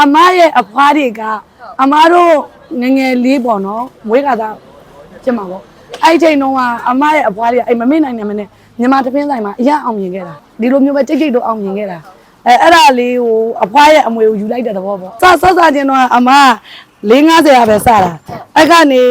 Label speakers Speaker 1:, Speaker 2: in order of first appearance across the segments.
Speaker 1: အမရဲ့အဖွားတွေကအမားတို့ငငယ်လေးပေါ့နော်မွေးခါသားဖြစ်မှာပေါ့အဲ့ချိန်တုန်းကအမရဲ့အဖွားတွေကအဲ့မမေ့နိုင်နေမနဲ့မြန်မာတပင်းဆိုင်မှာအရအောင်မြင်ခဲ့တာဒီလိုမျိုးပဲကြိတ်တော့အောင်မြင်ခဲ့တာအဲ့ဒါလေးဟိုအဖွားရဲ့အမွေကိုယူလိုက်တဲ့သဘောပေါ့စချင်းတော့အမ450ရပဲစတာအဲ့ကနေ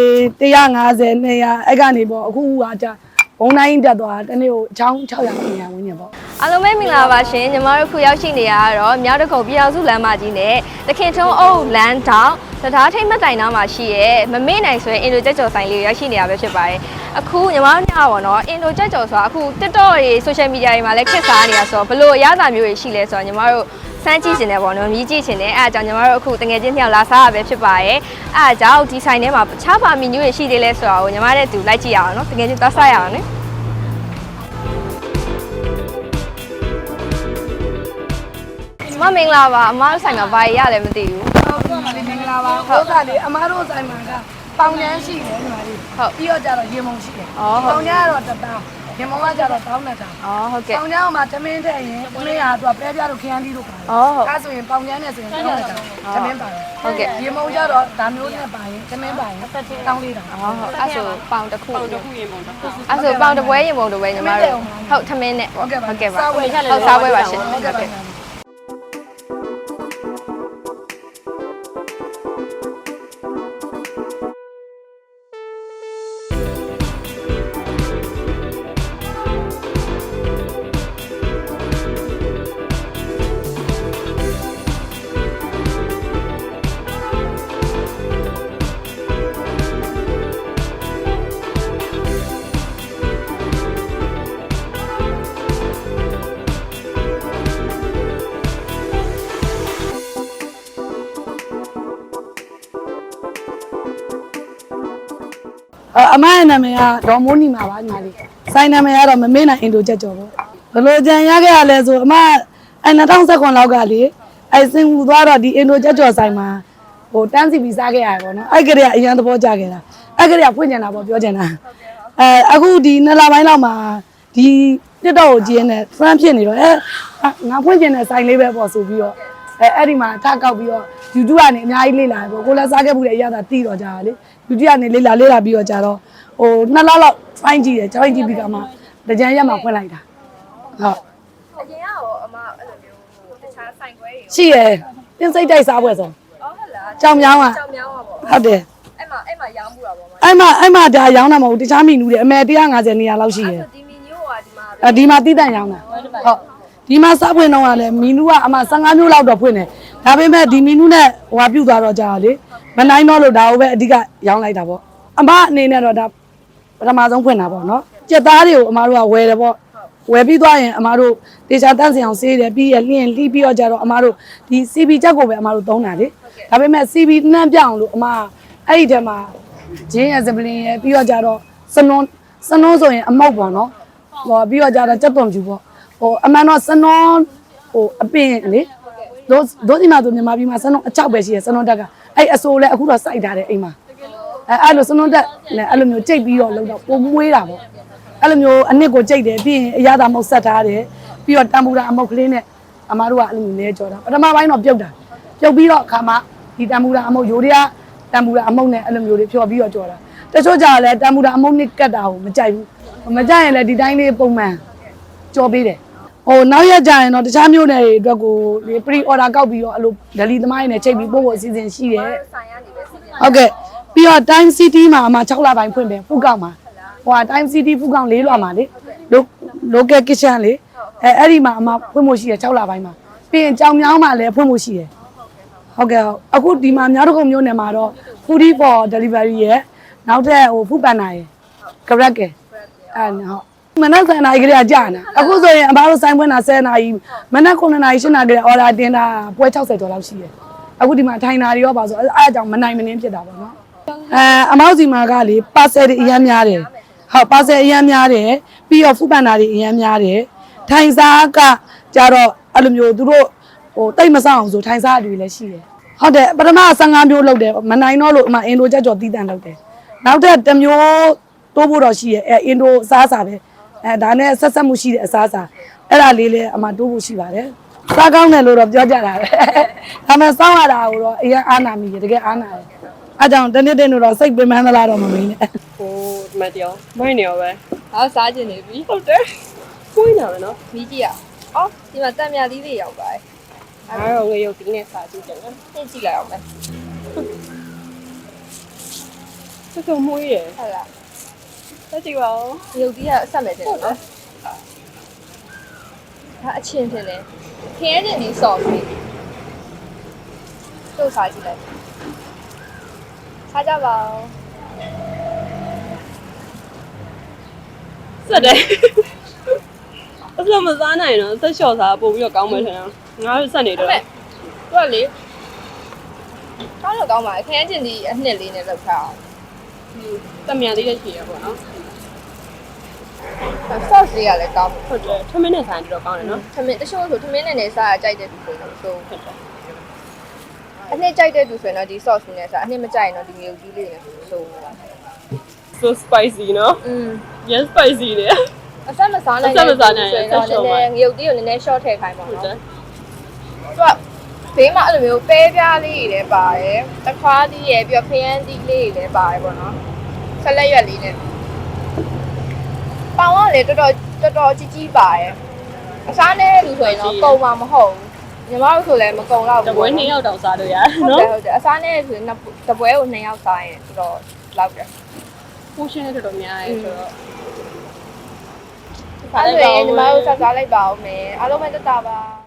Speaker 1: 150 200အဲ့ကနေပေါ့အခုကကြာဘုံတိုင်းတက်သွားတနေ့ကိုအချောင်း600ဝန်းကျင်ပေါ့
Speaker 2: အားလုံးပဲမင်္ဂလာပါရှင်ညီမတို့ခုရောက်ရှိနေရတော့မြောက်တကုံပြည်အောင်စုလမ်းမကြီးနဲ့တခင်ထုံးအုပ်လမ်းတောင်တရားထိတ်မတိုင်နားမှာရှိရဲမမေ့နိုင်ဆိုရင်အင်ဒိုကြက်ကျော်ဆိုင်လေးရောက်ရှိနေရပဲဖြစ်ပါတယ်အခုညီမတို့ညပါတော့အင်ဒိုကြက်ကျော်ဆိုတာအခု TikTok တွေ social media တွေမှာလည်းခက်စားနေတာဆိုတော့ဘလို့အရသာမျိုးတွေရှိလဲဆိုတော့ညီမတို့စမ်းကြည့်နေတယ်ပေါ့နော်မြည်ကြည့်နေတယ်အဲအကြောင်းညီမတို့အခုတငယ်ချင်းတယောက်လာစားရပဲဖြစ်ပါတယ်အဲအကြောင်းဒီဆိုင်ထဲမှာခြားပါမီနူးတွေရှိသေးလဲဆိုတော့ညီမတဲ့သူလိုက်ကြည့်ရအောင်နော်တငယ်ချင်းသွားစားရအောင်နော်မင်္ဂလာပါအမားတို့ဆိုင်မှာဘာရရလဲမသိဘူး
Speaker 1: ဟုတ်ပါမင်္ဂလာပါဟုတ်တာလေအမားတို့ဆိုင်မှာကပေါင်ချမ်းရှိတယ်ညီမလေးဟုတ်ပြီးတော့ကြတော့ရေမုံရှိတယ်ပေါင်ချမ်းကတော့တပေါင်းရေမုံကကြတော့တောင်းနဲ့တောင်း
Speaker 2: ဟုတ်ကဲ့
Speaker 1: ပေါင်ချမ်းကမှသမင်းထည့်ရင်သမင်းဟာသူကပဲပြတို့ခရမ်းသီးတို့ပါတယ်အဲဆိုရင်ပေါင်ချမ်းနဲ့ဆိုရင်တောင်းနဲ့တောင်းသမင်းပါတယ်
Speaker 2: ဟုတ်ကဲ့
Speaker 1: ရေမုံကြတော့ဒါမျိုးနဲ့ပါရင်သမင်းပါရင်တောင်းလေးတောင်း
Speaker 2: ဟုတ်အဲ့ဆိုပေါင်တစ်ခုရေမုံတစ်ခုအဲ့ဆိုပေါင်တစ်ပွဲရေမုံတစ်ပွဲညီမတို့ဟုတ်သမင်းနဲ့ဟုတ်ကဲ့ပါဟုတ်စားပွဲပါရှင်ဟုတ်ကဲ့
Speaker 1: အမရဲ့နာမည်ကဒေါ်မိုးနီမာပါညီမလေးဆိုင်နာမည်ကတော့မမေ့နိုင်အင်ဒိုချက်ကျော်ပေါ့ဘလို့ကြံရခဲ့ရလဲဆိုအမ2019လောက်ကလေစင်ကူသွားတော့ဒီအင်ဒိုချက်ကျော်ဆိုင်မှာဟိုတန်းစီပြီးစားခဲ့ရတယ်ပေါ့နော်အဲ့ကလေးကအရန်သဘောကျခဲ့တာအဲ့ကလေးကဖွင့်ကျင်တာပေါ့ပြောကျင်တာအခုဒီ2လပိုင်းလောက်မှာဒီ TikTok ကိုကြည့်နေဖန်ဖြစ်နေတော့ငါဖွင့်ကျင်တဲ့ဆိုင်လေးပဲပေါ့ဆိုပြီးတော့အဲ့ဒီမှာထကောက်ပြီးတော့ YouTube ကနေအများကြီးလေ့လာပေါ့ကိုလည်းစားခဲ့မှုတွေအရသာတီးတော့ကြတာလေ YouTube ကနေလေ့လာပြီးတော့ကြတော့ဟို2လလောက်ဖိုင်းကြည့်တယ်ကြောင်းကြည့်ပြီးတော့မှတကြံရက်မှာဖွင့်လိုက်တာဟုတ်
Speaker 2: အရင်ကရောအမအဲ့လိုမျိုးတခြားဆိုင်ခွဲတွေ
Speaker 1: ရှိရယ်တင်းစိတ်တိုက်စားပွဲဆို
Speaker 2: ဟုတ်လား
Speaker 1: ကြောင်မြောင်း
Speaker 2: ပါ
Speaker 1: ပေါ့ဟုတ်တယ်
Speaker 2: အဲ့မှာရောင်းမှုတာပေါ့
Speaker 1: အဲ့မှာဒါရောင်းတာမဟုတ်တခြားမီနူးတွေအမေ150နေရာလောက်ရှိရယ်
Speaker 2: ဒီမီနူးကဒီ
Speaker 1: မှာတီးတန့်ရောင်းတာဟုတ်ဒီမှာစားဖွင့်တော့ကလည်းမီနူးကအမ15မျိုးလောက်တော့ဖွင့်တယ်ဒါပေမဲ့ဒီမီနူးနဲ့ဟိုပြုတ်သွားတော့ကြာလေမနိုင်တော့လို့ဒါကိုပဲအဓိကရောင်းလိုက်တာပေါ့အမအနေနဲ့တော့ဒါပထမဆုံးဖွင့်တာပေါ့နော်ကြက်သားတွေကိုအမတို့ကဝယ်တယ်ပေါ့ဝယ်ပြီးသွားရင်အမတို့တေချာတန့်စင်အောင်ဆေးတယ်ပြီးရလျင်လှီးပြီးတော့ကြတော့အမတို့ဒီ CB ချက်ကိုပဲအမတို့သုံးတာလေဒါပေမဲ့ CB နှမ်းပြအောင်လို့အမအဲ့ဒီထဲမှာဂျင်းရစပလင်ရပြီးတော့ကြတော့စနွန်းဆိုရင်အမောက်ပေါ့နော်ဟောပြီးတော့ကြတော့ကြက်သွန်ဖြူပေါ့ဟိုအမှန်တော့စနွန်းဟိုအပင်လေတို့ဒီမှာတို့မြန်မာပြည်မှာစနွန်းအချောက်ပဲရှိရစနွန်းတက်ကအဲ့အစိုးလဲအခုတော့စိုက်ထားတယ်အိမ်မှာအဲ့လိုစနွန်းတက်နဲ့အဲ့လိုမျိုးကြိတ်ပြီးတော့လုံတော့ပုံမွေးတာပေါ့အဲ့လိုမျိုးအနစ်ကိုကြိတ်တယ်ပြီးရင်အရသာမုတ်ဆက်ထားတယ်ပြီးတော့တံပူတာအမုတ်ကလေးနဲ့အမားတို့ကအဲ့လိုမျိုးလဲကြော်တာပထမပိုင်းတော့ပြုတ်တာပြုတ်ပြီးတော့အခါမှာဒီတံပူတာအမုတ်ရိုးတွေကတံပူတာအမုတ်နဲ့အဲ့လိုမျိုးတွေဖြော်ပြီးတော့ကြော်တာတချို့ကြလဲတံပူတာအမုတ်နဲ့ကတ်တာကိုမကြိုက်ဘူးမကြိုက်ရင်လည်းဒီတိုင်းလေးပုံမှန်ကြော်ပေးတယ်ဟိုနောက်ရက်ကြရင်တော့တခြားမျိုးတွေအတွက်ကိုဒီ pre order ကောက်ပြီးတော့အဲ့လိုဒလီသမားတွေနဲ့ချိန်ပြီးပို့ဖို့အစီအစဉ်ရှိတယ်ဟုတ်ကဲ့ပြီးတော့ Time City မှာအမှ6လပိုင်းဖွင့်တယ်ဖူးကောက်မှာဟိုက Time City ဖူးကောက်4လွှာမှာလေ local kitchen လေအဲ့ဒီမှာအမှဖွင့်ဖို့ရှိတယ်6လပိုင်းမှာပြီးရင်ကြောင်မြောင်းမှာလည်းဖွင့်ဖို့ရှိတယ်ဟုတ်ကဲ့အခုဒီမှာများတော့မျိုးနယ်မှာတော့ foodie for delivery ရဲ့နောက်ထပ်ဟိုဖူးပန်နာရဲ့ Grab ကဲအဲ့ဟုတ်မနက်7:00နာရီကလေးကကြာနေအခုဆိုရင်အဘတို့ဆိုင်ဖွင့်တာ10:00နာရီမနက်9:00နာရီ10:00နာရီကလေးအော်ဒါတင်တာပွဲ60ကျော်လောက်ရှိတယ်အခုဒီမှာထိုင်တာတွေရောပါဆိုအဲ့အကြောင်းမနိုင်မနှင်းဖြစ်တာပေါ့နော်အမောက်စီမာကလေပါဆယ်တွေအများများတယ်ဟုတ်ပါဆယ်အများများတယ်ပြီးတော့ဖူးပန်တာတွေအများများတယ်ထိုင်စားကကြတော့အဲ့လိုမျိုးသူတို့ဟိုတိတ်မဆောင်အောင်ဆိုထိုင်စားတွေလည်းရှိတယ်ဟုတ်တယ်ပထမ15မျိုးလောက်တယ်မနိုင်တော့လို့အမအင်ဒိုချက်ကျော်တီးတန်လောက်တယ်နောက်ထပ်တစ်မျိုးတိုးဖို့တော့ရှိရဲ့အင်ဒိုအစားအစာပဲဒါနဲ့ဆက်ဆက်မှုရှိတဲ့အစားအစာအဲ့ဒါလေးလည်းအမတိုးဖို့ရှိပါတယ် စားကောင်းတယ်လို့တော့ပြောကြတာပဲဒါပေမဲ့စောင်းရတာကိုတော့အရင်အားနာမိတယ်တကယ်အားနာတယ်အဲကြောင့်တနေ့တည်းတော့စိတ်ပင်ပန်းသလားတော့မမင်းနဲ့
Speaker 3: ဟိုဒီမှာတရားမိုင်းနေရောပဲ
Speaker 2: အားစားကျင်နေပြီ
Speaker 3: ဟုတ်တယ်ကိုင်းနေတယ်နော်
Speaker 2: မီးကြည့်ရအောင်ဒီမှာတက်မြသီးလေးရောက်ပါတယ်
Speaker 3: အားတော့ငရုတ်ဒီနဲ့စားကြည့်တယ်နော်
Speaker 2: နှင်းကြည့်လိုက်အောင်မယ်
Speaker 3: ဆက်စုံမွေးရယ်
Speaker 2: ဟုတ်လား
Speaker 3: ဆက်ကြည့်ပါဦး
Speaker 2: ရုပ်သီးကအဆက်မဲ့တယ်နော်ဒါအချင်းတင်တယ်ခင်းတဲ့ဒီဆော့ပြီတို့စားကြည့်လိုက်စားကြပါဦး
Speaker 3: ဆက်တယ်အစမစားနိုင်တော့ဆက်လျှော့စားပို့ပြီးတော့ကောင်းမယ်ထင်တယ်ငါတို့ဆက်နေတော့
Speaker 2: သူကလေကောင်းတော့ကောင်းပါခင်းတင်ဒီအနှစ်လေးနဲ့လောက်ထားအောင်
Speaker 3: တမြန်လေးလည်းရှိရပေါ့နော်
Speaker 2: ဆော့လေးကလည်းကောင်း
Speaker 3: ဟုတ်တယ်ထမင်းနဲ့ဆိုင်တော့ကောင်းတယ်နော်
Speaker 2: ထမင်းတချို့ဆိုထမင်းနဲ့နေစားကြိုက်တဲ့သူဆိုတော့ဆို
Speaker 3: ဟုတ်တယ်
Speaker 2: အနှစ်ကြိုက်တဲ့သူဆိုရင်တော့ဒီ sauce နဲ့စားအနှစ်မကြိုက်ရင်တော့ဒီမြုပ်ကြီးလေးနဲ့ဆိုနေတာ
Speaker 3: so spicy နော် yes spicy လေ
Speaker 2: အဆက်မစားနိုင်ဆိုရင်တော့နည်းနည်းမြုပ်ကြီးကိုနည်းနည်း short ထည့်ခိုင်းပါ
Speaker 3: ဟုတ်
Speaker 2: တော့
Speaker 3: တယ်
Speaker 2: သူကဘေးမှာအဲ့လိုမျိုးပဲပြားလေးတွေလည်းပါတယ်တခွားသီးရယ်ပြီးတော့ခရမ်းသီးလေးတွေလည်းပါတယ်ပေါ့နော်ဆက်လက်ရွက်လေးနဲ့ပေါင်ကလည်းတော်တော်ကြီးကြီးပါတယ်အစားနဲ့လူဆိုရင်တော့ကုန်မှာမဟုတ်ဘူးညီမတို့ဆိုလည်းမကုန်တော့
Speaker 3: တ
Speaker 2: ဘူး
Speaker 3: ပွဲ2ယောက်တောင်စားလို့ရတယ်နော်
Speaker 2: ဟုတ်တယ်အစားနဲ့ဆိုရင်တပွဲကို2ယောက်စားရင်တော်တော်လောက်တယ်
Speaker 3: portion နဲ့တော်တော်များရဲဆိုတော့
Speaker 2: အဲ့ဒါရင်ညီမတို့ဆက်စားလိုက်ပါဦးမယ်အားလုံးပဲတက်တာပါ